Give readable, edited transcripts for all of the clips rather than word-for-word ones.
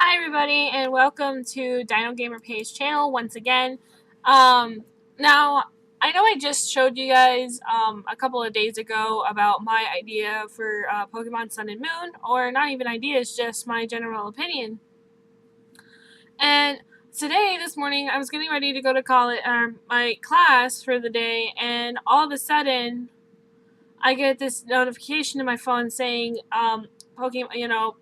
Hi everybody and welcome to Dino Gamer Page channel once again. Now I know I just showed you guys a couple of days ago about my idea for Pokemon Sun and Moon, or not even ideas, just my general opinion. And today, this morning, I was getting ready to go to college, my class for the day, and all of a sudden, I get this notification to my phone saying, Pokemon,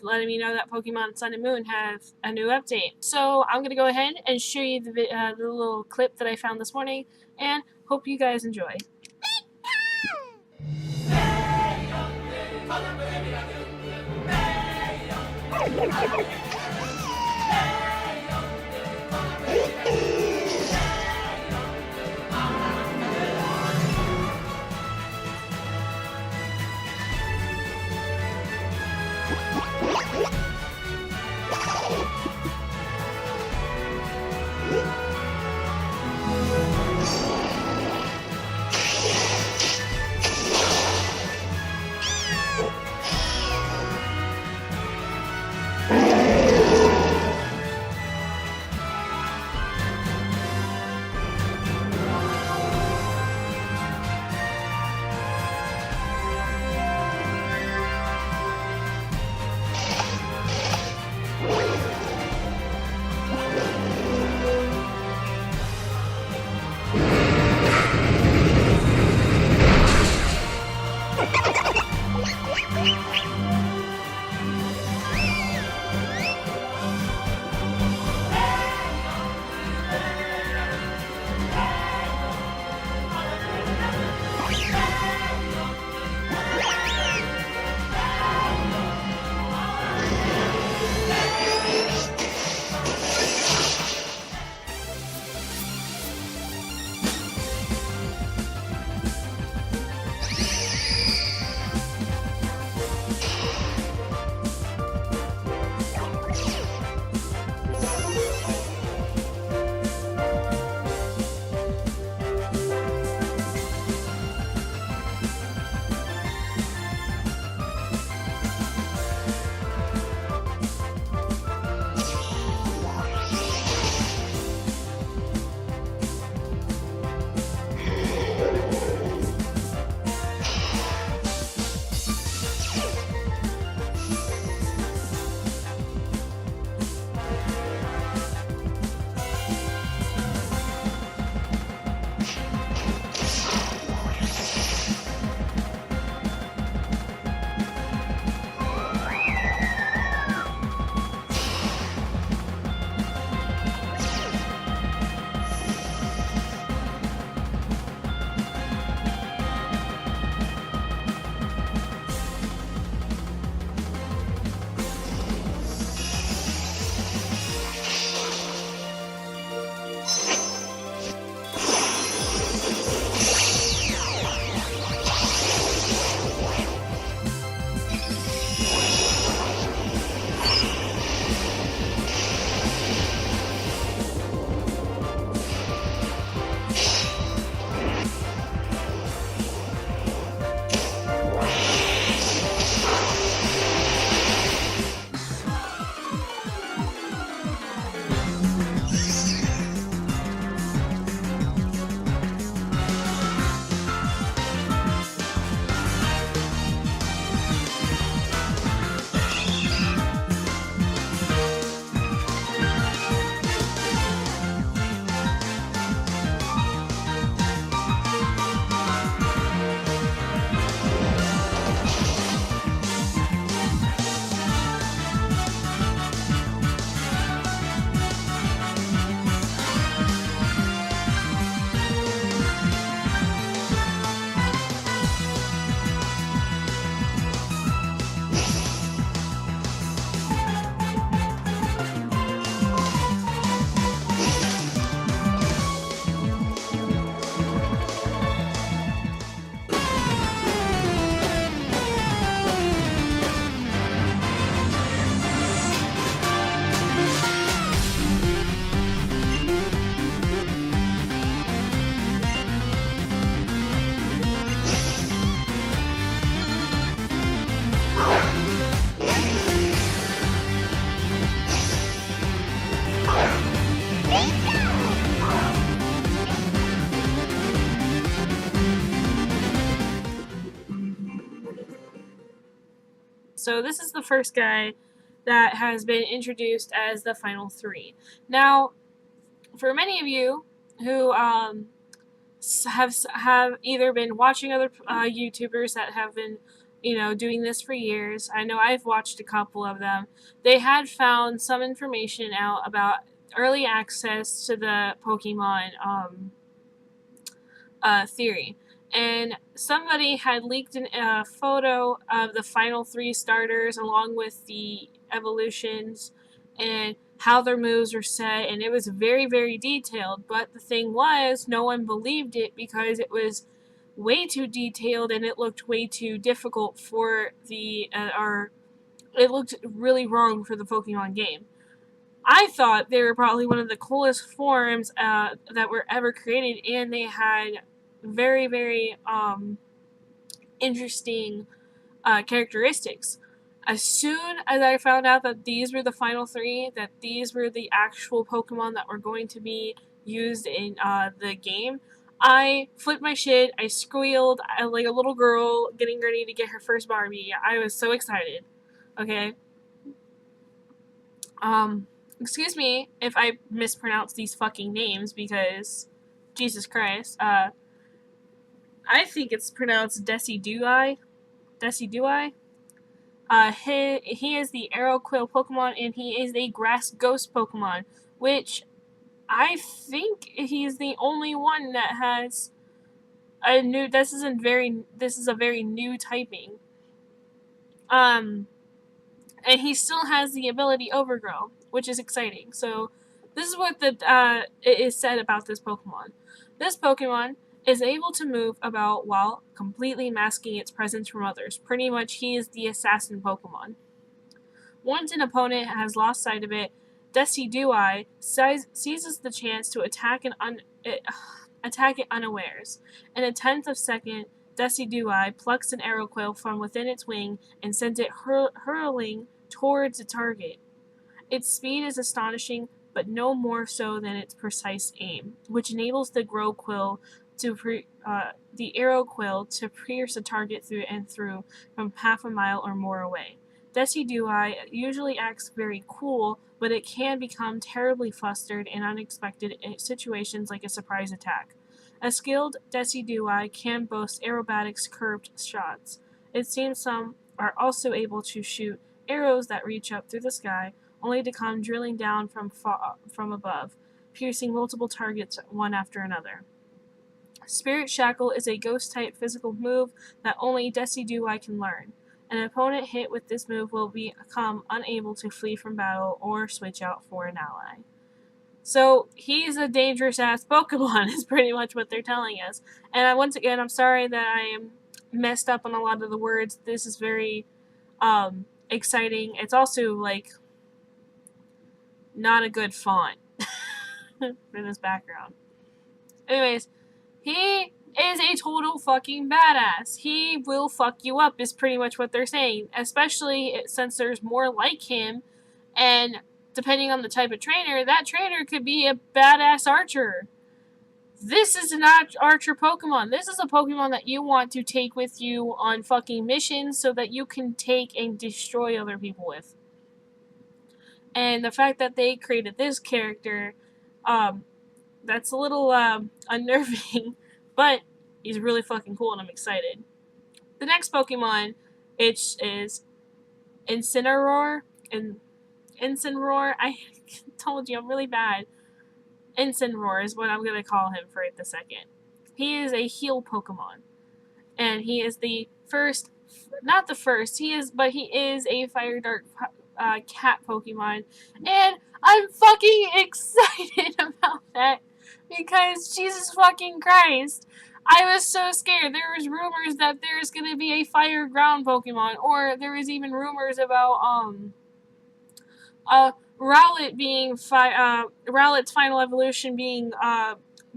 letting me know that Pokemon Sun and Moon have a new update. So I'm going to go ahead and show you the little clip that I found this morning, and hope you guys enjoy. So this is the first guy that has been introduced as the final three. Now, for many of you who have either been watching other YouTubers that have been, doing this for years. I know I've watched a couple of them. They had found some information out about early access to the Pokemon theory. And somebody had leaked a photo of the final three starters along with the evolutions and how their moves were set, and it was very, very detailed. But the thing was, no one believed it because it was way too detailed and it looked way too difficult for it looked really wrong for the Pokemon game. I thought they were probably one of the coolest forms that were ever created, and they had very, very interesting characteristics. As soon as I found out that these were the final three, that these were the actual Pokemon that were going to be used in the game, I flipped my shit. I squealed like a little girl getting ready to get her first Barbie. I was so excited. Okay. Excuse me if I mispronounce these fucking names because Jesus Christ. I think it's pronounced Decidueye. Decidueye. He is the Aeroquil Pokemon, and he is a Grass Ghost Pokemon, which I think he's the only one that has a new. This is a very new typing. And he still has the ability Overgrow, which is exciting. So this is what it is said about this Pokemon. This Pokemon is able to move about while completely masking its presence from others. Pretty much, he is the assassin Pokemon. Once an opponent has lost sight of it, Decidueye seizes the chance to attack it unawares. In a tenth of a second, Decidueye plucks an Aeroquil from within its wing and sends it hurling towards the target. Its speed is astonishing, but no more so than its precise aim, which enables the Aeroquil to pierce a target through and through from half a mile or more away. Decidueye usually acts very cool, but it can become terribly flustered in unexpected situations like a surprise attack. A skilled Decidueye can boast aerobatics curved shots. It seems some are also able to shoot arrows that reach up through the sky, only to come drilling down from above, piercing multiple targets one after another. Spirit Shackle is a ghost-type physical move that only Decidueye can learn. An opponent hit with this move will become unable to flee from battle or switch out for an ally. So he's a dangerous-ass Pokemon is pretty much what they're telling us. And once again, I'm sorry that I am messed up on a lot of the words. This is very exciting. It's also, like, not a good font for this background. Anyways, he is a total fucking badass. He will fuck you up is pretty much what they're saying. Especially since there's more like him. And depending on the type of trainer, that trainer could be a badass archer. This is an archer Pokemon. This is a Pokemon that you want to take with you on fucking missions so that you can take and destroy other people with. And the fact that they created this character, that's a little unnerving, but he's really fucking cool and I'm excited. The next Pokemon, is Incineroar. Incineroar, I told you I'm really bad. Incineroar is what I'm going to call him for the second. He is a heal Pokemon. And he is the first, not the first, he is a Fire Dark cat Pokemon. And I'm fucking excited about that because Jesus fucking Christ. I was so scared. There was rumors that there's going to be a Fire Ground Pokemon, or there was even rumors about Rowlet being Rowlet's final evolution being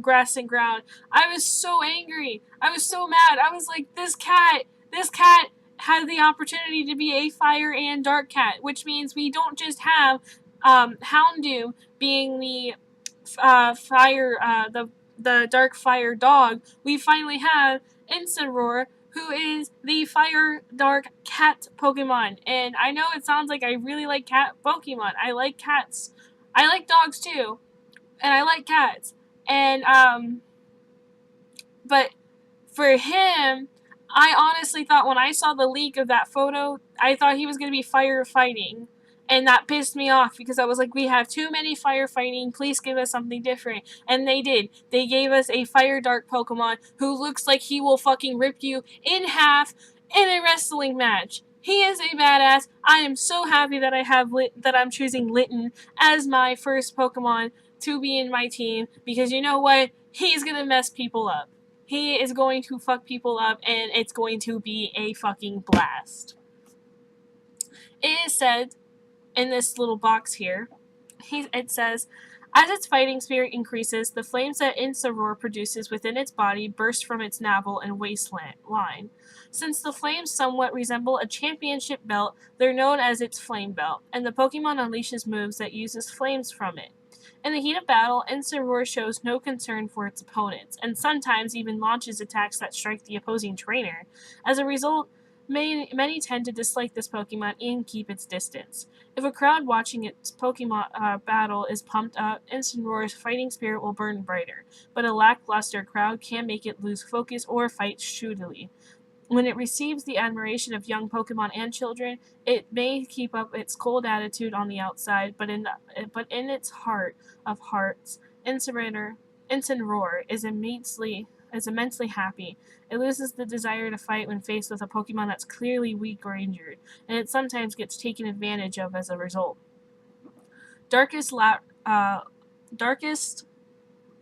grass and ground. I was so angry. I was so mad. I was like, this cat had the opportunity to be a fire and dark cat, which means we don't just have Houndoom being the the dark fire dog. We finally have Incineroar who is the Fire Dark Cat Pokemon. And I know it sounds like I really like cat Pokemon. I like cats. I like dogs too. And I like cats. And, but for him, I honestly thought when I saw the leak of that photo, I thought he was going to be firefighting. And that pissed me off because I was like, we have too many firefighting. Please give us something different. And they did. They gave us a Fire Dark Pokemon who looks like he will fucking rip you in half in a wrestling match. He is a badass. I am so happy that that I'm choosing Litten as my first Pokemon to be in my team because you know what? He's gonna mess people up. He is going to fuck people up and it's going to be a fucking blast. It is said in this little box here, it says, as its fighting spirit increases, the flames that Incineroar produces within its body burst from its navel and waistline. Since the flames somewhat resemble a championship belt, they're known as its flame belt, and the Pokemon unleashes moves that uses flames from it. In the heat of battle, Incineroar shows no concern for its opponents, and sometimes even launches attacks that strike the opposing trainer. As a result, many tend to dislike this Pokemon and keep its distance. If a crowd watching its Pokemon battle is pumped up, Incineroar's fighting spirit will burn brighter, but a lackluster crowd can make it lose focus or fight shootily. When it receives the admiration of young Pokemon and children, it may keep up its cold attitude on the outside, but in its heart of hearts, Incineroar is immensely happy. It loses the desire to fight when faced with a Pokemon that's clearly weak or injured, and it sometimes gets taken advantage of as a result. Darkest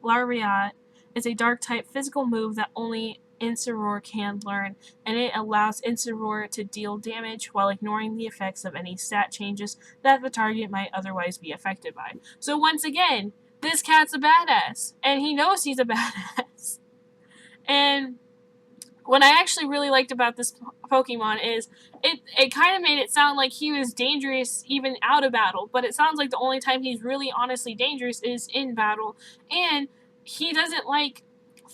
Lariat is a Dark-type physical move that only Incineroar can learn, and it allows Incineroar to deal damage while ignoring the effects of any stat changes that the target might otherwise be affected by. So once again, this cat's a badass, and he knows he's a badass. And what I actually really liked about this Pokemon is it kind of made it sound like he was dangerous even out of battle, but it sounds like the only time he's really honestly dangerous is in battle, and he doesn't like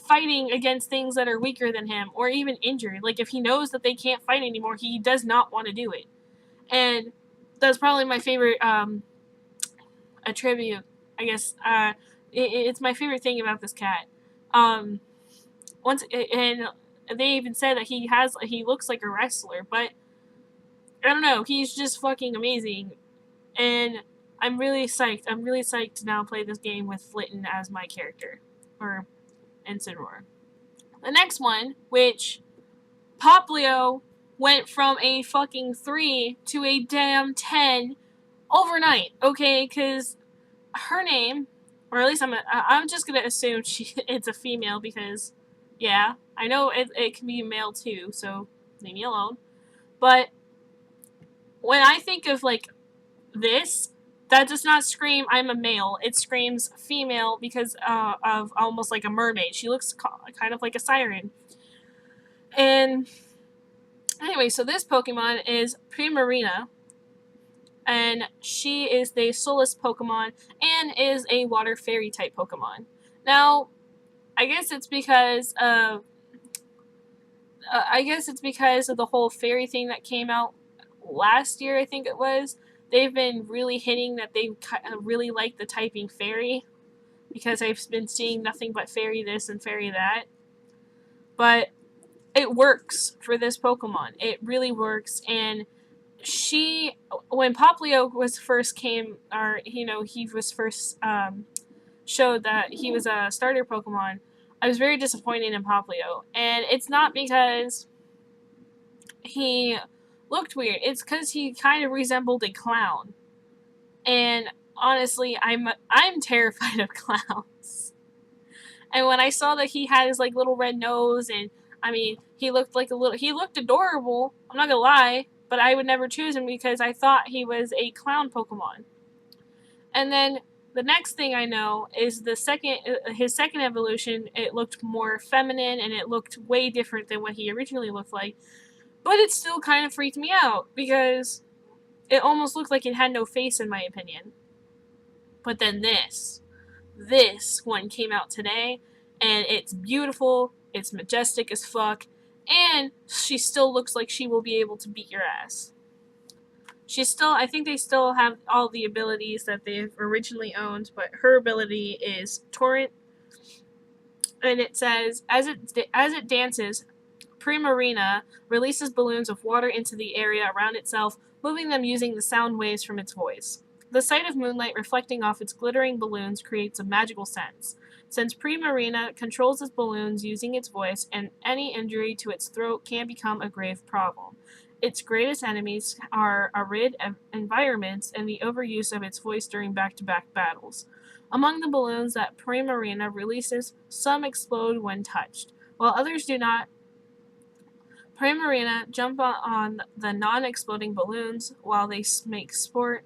fighting against things that are weaker than him or even injured. Like if he knows that they can't fight anymore, he does not want to do it. And that's probably my favorite attribute, I guess. It's my favorite thing about this cat. And they even said that he looks like a wrestler, but I don't know, he's just fucking amazing. And I'm really psyched. I'm really psyched to now play this game with Litten as my character. Or Incineroar. The next one, which Popplio went from a fucking 3 to a damn 10 overnight, okay? Because her name, or at least I'm just gonna assume it's a female because, yeah, I know it can be male too, so leave me alone. But when I think of like this, that does not scream I'm a male. It screams female because of almost like a mermaid. She looks kind of like a siren. And anyway, so this Pokemon is Primarina, and she is the Solace Pokemon and is a Water Fairy type Pokemon. Now, I guess it's because of the whole fairy thing that came out last year, I think it was. They've been really hitting that they really like the typing fairy because I've been seeing nothing but fairy this and fairy that. But it works for this Pokemon. It really works. And when Popplio was first showed that he was a starter Pokemon, I was very disappointed in Popplio. And it's not because he looked weird. It's because he kind of resembled a clown. And honestly, I'm terrified of clowns. And when I saw that he had his like little red nose, and I mean, he looked adorable. I'm not gonna lie, but I would never choose him because I thought he was a clown Pokemon. And then the next thing I know is his second evolution. It looked more feminine and it looked way different than what he originally looked like. But it still kind of freaked me out because it almost looked like it had no face in my opinion. But then this one came out today, and it's beautiful, it's majestic as fuck, and she still looks like she will be able to beat your ass. I think they still have all the abilities that they've originally owned, but her ability is Torrent, and it says, as it dances, Primarina releases balloons of water into the area around itself, moving them using the sound waves from its voice. The sight of moonlight reflecting off its glittering balloons creates a magical sense. Since Primarina controls its balloons using its voice, and any injury to its throat can become a grave problem. Its greatest enemies are arid environments and the overuse of its voice during back-to-back battles. Among the balloons that Primarina releases, some explode when touched, while others do not. Primarina jump on the non-exploding balloons while they make sport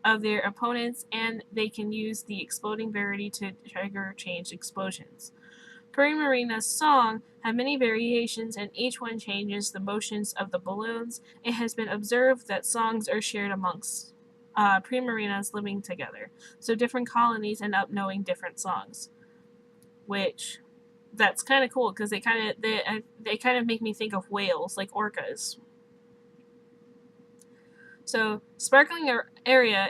of their opponents, and they can use the exploding variety to trigger changed explosions. Primarina's song have many variations, and each one changes the motions of the balloons. It has been observed that songs are shared amongst Primarinas living together, so different colonies end up knowing different songs, which that's kind of cool because they kind of make me think of whales, like orcas. So Sparkling Aria.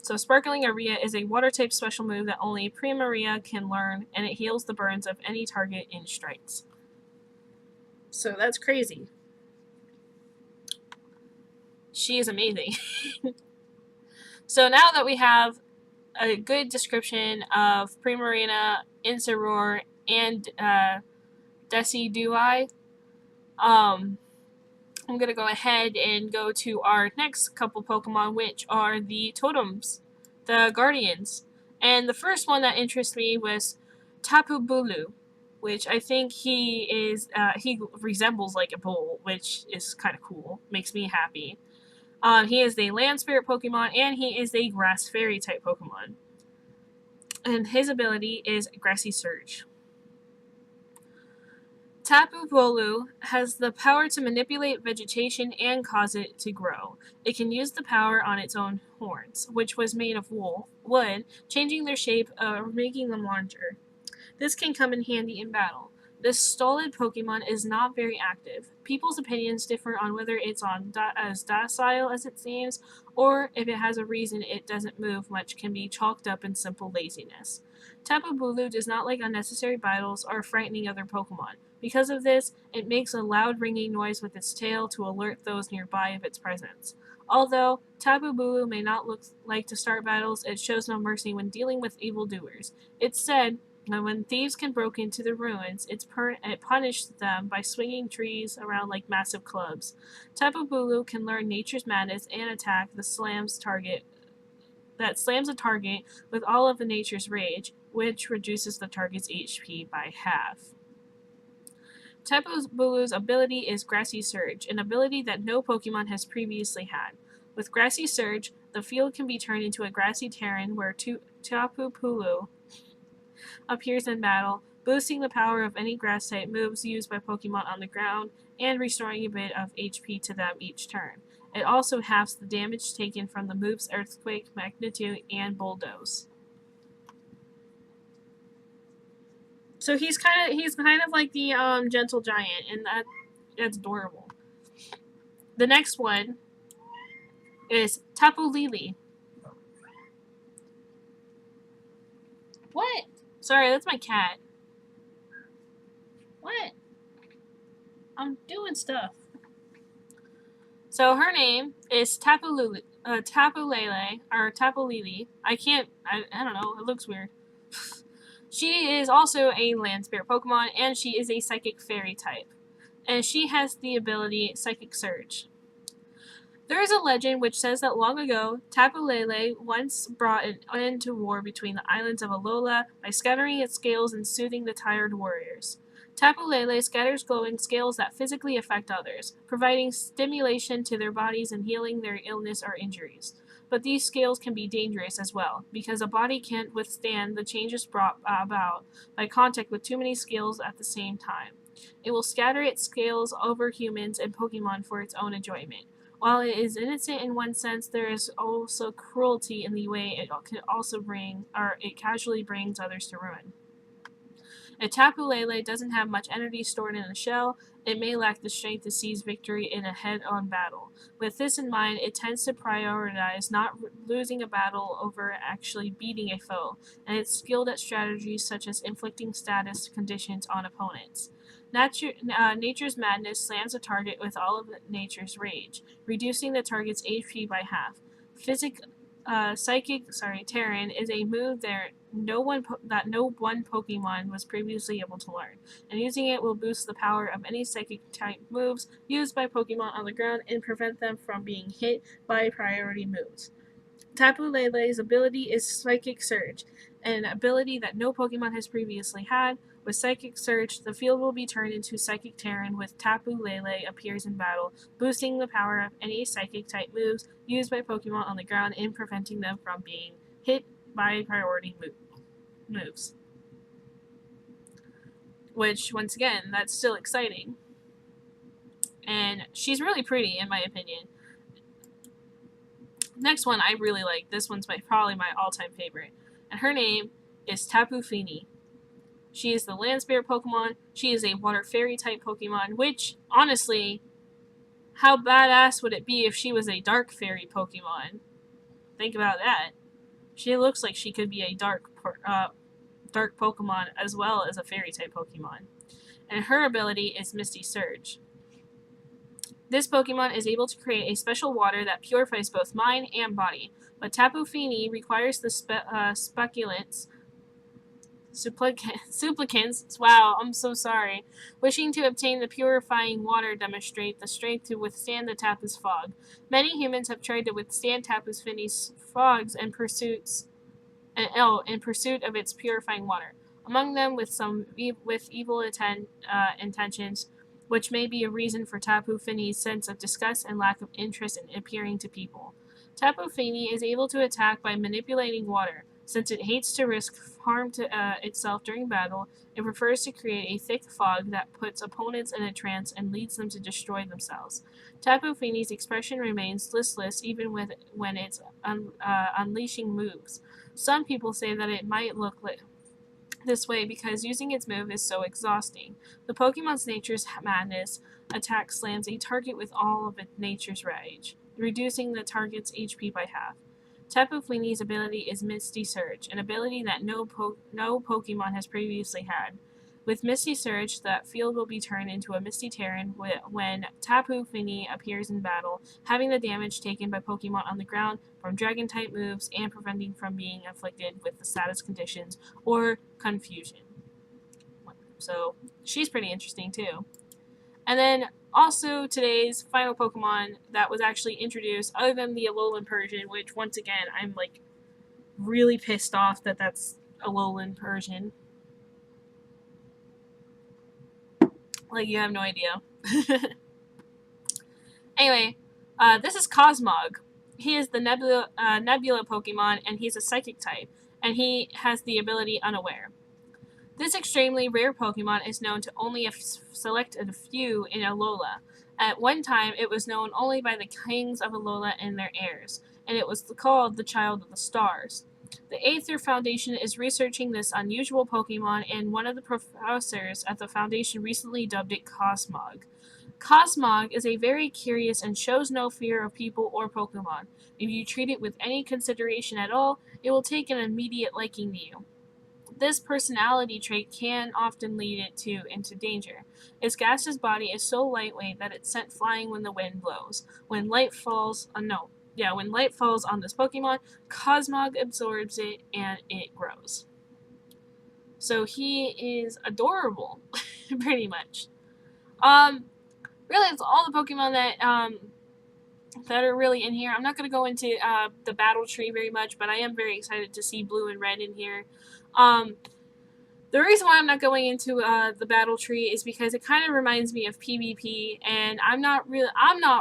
So Sparkling Aria is a water type special move that only Primaria can learn, and it heals the burns of any target in strikes. So that's crazy. She is amazing. So now that we have a good description of Primarina, Inciroar, and Decidueye, I'm going to go ahead and go to our next couple Pokemon, which are the Totems, the Guardians. And the first one that interests me was Tapu Bulu, which I think he resembles like a bull, which is kind of cool, makes me happy. He is the Land Spirit Pokemon, and he is a Grass Fairy type Pokemon. And his ability is Grassy Surge. Tapu Bulu has the power to manipulate vegetation and cause it to grow. It can use the power on its own horns, which was made of wood, changing their shape or making them larger. This can come in handy in battle. This stolid Pokemon is not very active. People's opinions differ on whether it's as docile as it seems, or if it has a reason it doesn't move much can be chalked up in simple laziness. Tapu Bulu does not like unnecessary battles or frightening other Pokemon. Because of this, it makes a loud ringing noise with its tail to alert those nearby of its presence. Although Tapu Bulu may not look like to start battles, it shows no mercy when dealing with evildoers. It's said that when thieves can break into the ruins, it punished them by swinging trees around like massive clubs. Tapu Bulu can learn nature's madness and attack that slams a target with all of the nature's rage, which reduces the target's HP by half. Tapu Bulu's ability is Grassy Surge, an ability that no Pokemon has previously had. With Grassy Surge, the field can be turned into a grassy terrain where Tapu Bulu appears in battle, boosting the power of any grass type moves used by Pokemon on the ground and restoring a bit of HP to them each turn. It also halves the damage taken from the moves Earthquake, Magnitude, and Bulldoze. So he's kind of like the Gentle Giant, and that's adorable. The next one is Tapu Lele. What? Sorry, that's my cat. What? I'm doing stuff. So her name is Tapu Lele, or Tapu Lele. I don't know, it looks weird. She is also a land spirit Pokemon, and she is a psychic fairy type. And she has the ability Psychic Surge. There is a legend which says that long ago, Tapu Lele once brought an end to war between the islands of Alola by scattering its scales and soothing the tired warriors. Tapu Lele scatters glowing scales that physically affect others, providing stimulation to their bodies and healing their illness or injuries. But these scales can be dangerous as well, because a body can't withstand the changes brought about by contact with too many scales at the same time. It will scatter its scales over humans and Pokemon for its own enjoyment. While it is innocent in one sense, there is also cruelty in the way it casually brings others to ruin. If Tapu Lele doesn't have much energy stored in a shell, it may lack the strength to seize victory in a head-on battle. With this in mind, it tends to prioritize not losing a battle over actually beating a foe, and it's skilled at strategies such as inflicting status conditions on opponents. Nature's Madness slams a target with all of Nature's Rage, reducing the target's HP by half. Psychic Terran is a move that no one Pokemon was previously able to learn, and using it will boost the power of any Psychic type moves used by Pokemon on the ground and prevent them from being hit by priority moves. Tapu Lele's ability is Psychic Surge, an ability that no Pokemon has previously had. With Psychic Surge, the field will be turned into Psychic Terran with Tapu Lele appears in battle, boosting the power of any Psychic-type moves used by Pokemon on the ground and preventing them from being hit by priority moves. Which, once again, that's still exciting. And she's really pretty, in my opinion. Next one I really like. This one's probably my all-time favorite. And her name is Tapu Fini. She is the land spirit Pokemon. She is a water fairy type Pokemon, which, honestly, how badass would it be if she was a dark fairy Pokemon? Think about that. She looks like she could be a dark Pokemon as well as a fairy type Pokemon. And her ability is Misty Surge. This Pokemon is able to create a special water that purifies both mind and body, but Tapu Fini requires the supplicants, wow, I'm so sorry, wishing to obtain the purifying water demonstrate the strength to withstand the Tapu's fog. Many humans have tried to withstand Tapu Fini's fogs in pursuit of its purifying water, among them with evil intentions, which may be a reason for Tapu Fini's sense of disgust and lack of interest in appearing to people. Tapu Fini is able to attack by manipulating water. Since it hates to risk harm to itself during battle, it prefers to create a thick fog that puts opponents in a trance and leads them to destroy themselves. Tapu Fini's expression remains listless even when it's unleashing moves. Some people say that it might look this way because using its move is so exhausting. The Pokemon's Nature's Madness attack slams a target with all of its Nature's Rage, reducing the target's HP by half. Tapu Fini's ability is Misty Surge, an ability that no Pokemon has previously had. With Misty Surge, that field will be turned into a Misty Terran when Tapu Fini appears in battle, having the damage taken by Pokemon on the ground from Dragon-type moves and preventing from being afflicted with the status conditions or confusion. So, she's pretty interesting too. And then, also, today's final Pokemon that was actually introduced, other than the Alolan Persian, which, once again, I'm, really pissed off that that's Alolan Persian. You have no idea. Anyway, this is Cosmog. He is the Nebula Pokemon, and he's a Psychic type, and he has the ability Unaware. This extremely rare Pokemon is known to only selected few in Alola. At one time, it was known only by the kings of Alola and their heirs, and it was called the Child of the Stars. The Aether Foundation is researching this unusual Pokemon, and one of the professors at the Foundation recently dubbed it Cosmog. Cosmog is a very curious and shows no fear of people or Pokemon. If you treat it with any consideration at all, it will take an immediate liking to you. This personality trait can often lead it into danger. Its gaseous body is so lightweight that it's sent flying when the wind blows. When light falls on this Pokemon, Cosmog absorbs it and it grows. So he is adorable, pretty much. Really, it's all the Pokemon that are really in here. I'm not going to go into the battle tree very much, but I am very excited to see Blue and Red in here. The reason why I'm not going into the battle tree is because it kind of reminds me of PvP, and I'm not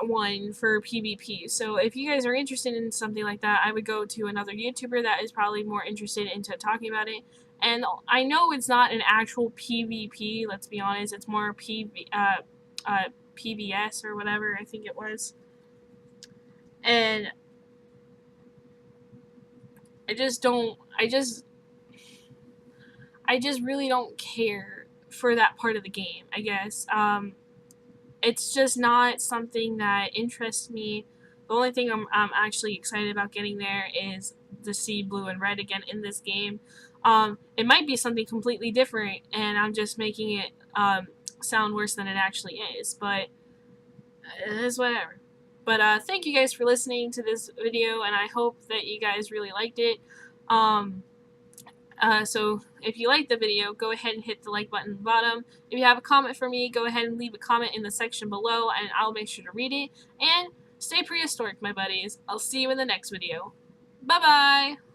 one for PvP. So if you guys are interested in something like that, I would go to another YouTuber that is probably more interested into talking about it. And I know it's not an actual PvP. Let's be honest, it's more PVS or whatever I think it was. And I just really don't care for that part of the game, I guess. It's just not something that interests me. The only thing I'm actually excited about getting there is to see blue and red again in this game. It might be something completely different, and I'm just making it sound worse than it actually is, but it is whatever. But thank you guys for listening to this video, and I hope that you guys really liked it. Um, so if you liked the video, go ahead and hit the like button at the bottom. If you have a comment for me, go ahead and leave a comment in the section below, and I'll make sure to read it. And stay prehistoric, my buddies. I'll see you in the next video. Bye-bye!